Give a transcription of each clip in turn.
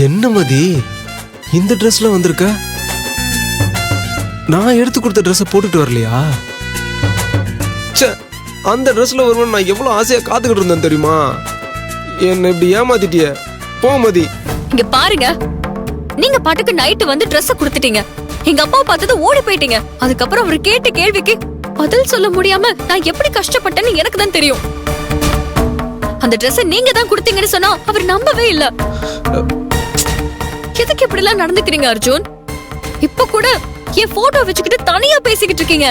என்ன மதி இந்த ட்ரெஸ்ல வந்திருக்க? நான் எடுத்து கொடுத்த ட்ரெஸ் போட்டுட்டு வரலையா? அந்த ட்ரெஸ்ல வருவேன் நான் எவ்வளவு ஆசையா காத்துக்கிட்டு இருந்தேன் தெரியுமா? என்ன இப்படி ஏமாத்திட்டிய. போ மதி. இங்க பாருங்க, நீங்க பாட்டுக்கு நைட்டு வந்து ட்ரெஸ் கொடுத்துட்டீங்க. எங்க அப்பா பார்த்தது ஓடி போயிட்டீங்க. அதுக்கப்புறம் அவர் கேட்ட கேள்விக்கு பதில் சொல்ல முடியாம நான் எப்படி கஷ்டப்பட்டேன்னு எனக்கு தான் தெரியும். அந்த ட்ரெஸ் நீங்க தான் கொடுத்தீங்கன்னு சொன்னா அவர் நம்பவே இல்ல. எதுக்கு இப்படி எல்லாம் நடந்துக்கிறீங்க அர்ஜுன்? இப்ப கூட என் போட்டோ வச்சுக்கிட்டு தனியா பேசிக்கிட்டு இருக்கீங்க.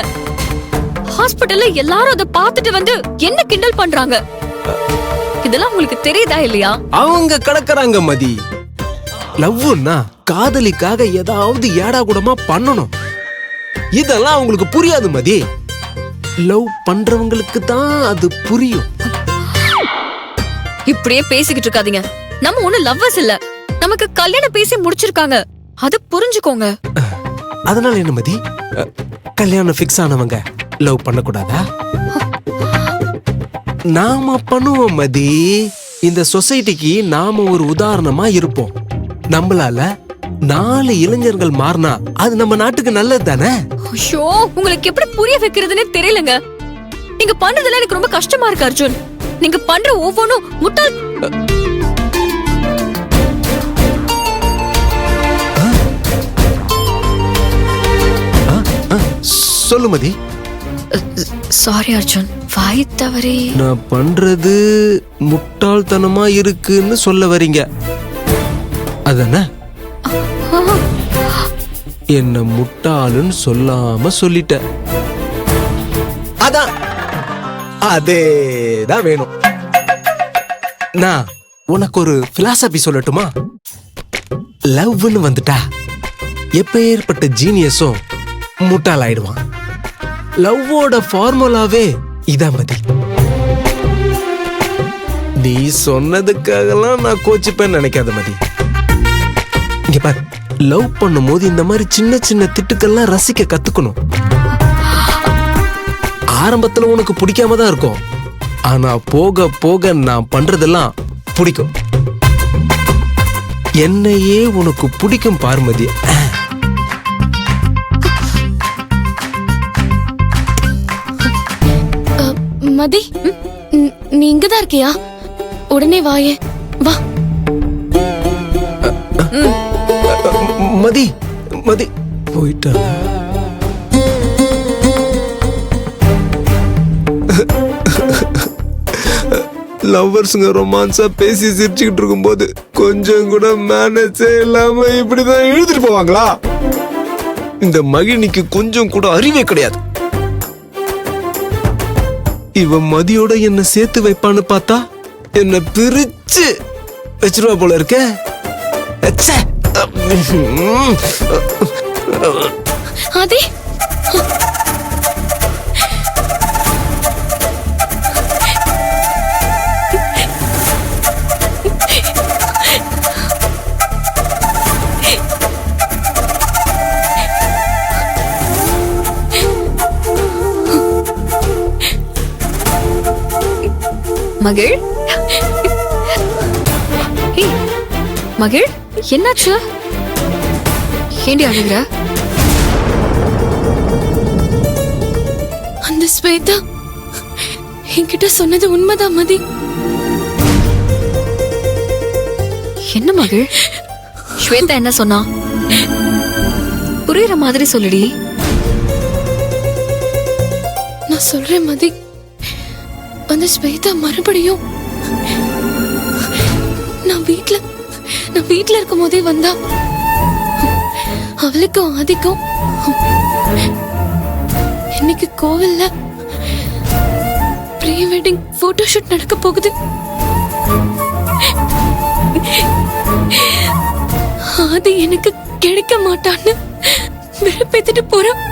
ஹாஸ்பிடல்ல எல்லாரும் அதை பார்த்துட்டு வந்து என்ன கிண்டல் பண்றாங்க. இதெல்லாம் உங்களுக்கு தெரியுதா இல்லையா? அவங்க கடக்கறாங்க மதி. லவ்னா காதலிக்காக ஏதாவது ஏடா கூடமா பண்ணணும். இதெல்லாம் அவங்களுக்கு புரியாது மதி. லவ் பண்றவங்களுக்கு தான் அது புரியும். இப்படியே பேசிக்கிட்டு இருக்காதீங்க. நம்ம ஒண்ணு லவ்வர்ஸ் இல்ல, நமக்கு கல்யாணம் பேசி முடிச்சிருக்காங்க. அது புரிஞ்சுக்கோங்க. அதனால என்ன மதி, கல்யாணம் ஃபிக்ஸ் ஆனவங்க லவ் பண்ணக்கூடாதா? நாம பண்ணுவோம் மதி. இந்த சொசைட்டிக்கு நாம ஒரு உதாரணமா இருப்போம். நம்மளால 4 இளைஞர்கள் மாறினா அது நம்ம நாட்டுக்கு நல்லது தானே? ஐயோ, உங்களுக்கு எப்படி புரிய வைக்கிறதுனே தெரியலங்க. நீங்க பண்றதுல எனக்கு ரொம்ப கஷ்டமா இருக்கு அர்ஜுன். நீங்க பண்ற ஒவ்வொன்றும் முட்டாள். சொல்லு மதி. சாரி அர்ஜுன், வாய் தவறி. நான் பண்றது முட்டாள்தனமா இருக்குன்னு சொல்ல வரீங்க அதானே? என்ன முட்டாளுன்னு சொல்லாம சொல்லிட்ட. அதான் அதேதான் வேணும். நான் உனக்கு ஒரு பிலாசபி சொல்லட்டுமா? லவ்னு வந்துட்டா எப்பேற்பட்ட ஜீனியஸும் முட்டாள் ஆயிடுவான். லவ்வோட ஃபார்முலாவே இதான் மதி. நீ சொன்னதுக்காகலாம் நான் கோச்சிப்பேன்னு நினைக்காத மதி. இங்க பாரு, லவ் பண்ணும் போது இந்த மாதிரி சின்ன சின்ன திட்டுக்கெல்லாம் ரசிக்க கத்துக்கணும். ஆரம்பத்துல உனக்கு பிடிக்காம தான் இருக்கும், ஆனா போக போக நான் பண்றதெல்லாம் பிடிக்கும். என்னையே உனக்கு பிடிக்கும் பார்மதி. மதி, நீ இங்கதான் இருக்கியா? உடனே வாயே, வா. மதி மதி போயிட்டா. லவ்வர்ஸுங்க ரொமான்ஸா பேசி சிரிச்சுக்கிட்டு இருக்கும் போது கொஞ்சம் கூட மேனேஜே இல்லாம இப்படிதான் எழுதிட்டு போவாங்களா? இந்த மகிழினிக்கு கொஞ்சம் கூட அறிவே கிடையாது. இவன் மதியோட என்ன சேர்த்து வைப்பான்னு பார்த்தா என்ன பிரிச்சு வச்சிருவா போல இருக்க. ஆதி, மகிழ், மகிழ், என்னாச்சு? ஏண்டி அழுகுற? அந்த ஸ்வேதா என்கிட்ட சொன்னது உண்மைதான் மதி. என்ன மகிழ், ஸ்வேதா என்ன சொன்னா? புரியுற மாதிரி சொல்லுடி. நான் சொல்றேன் மதி, அந்த ஸ்வேதா மறுபடியும் நான் வீட்ல இருக்கும் போதே வந்தா. அவளுக்கும் ஆதிக்கும் இன்னைக்கு கோவில்ல ப்ரீ வெட்டிங் போட்டோ ஷூட் நடக்க போகுது. ஆதி எனக்கு கிடைக்க மாட்டான்னு வெறுப்பேத்திட்டு போறான்.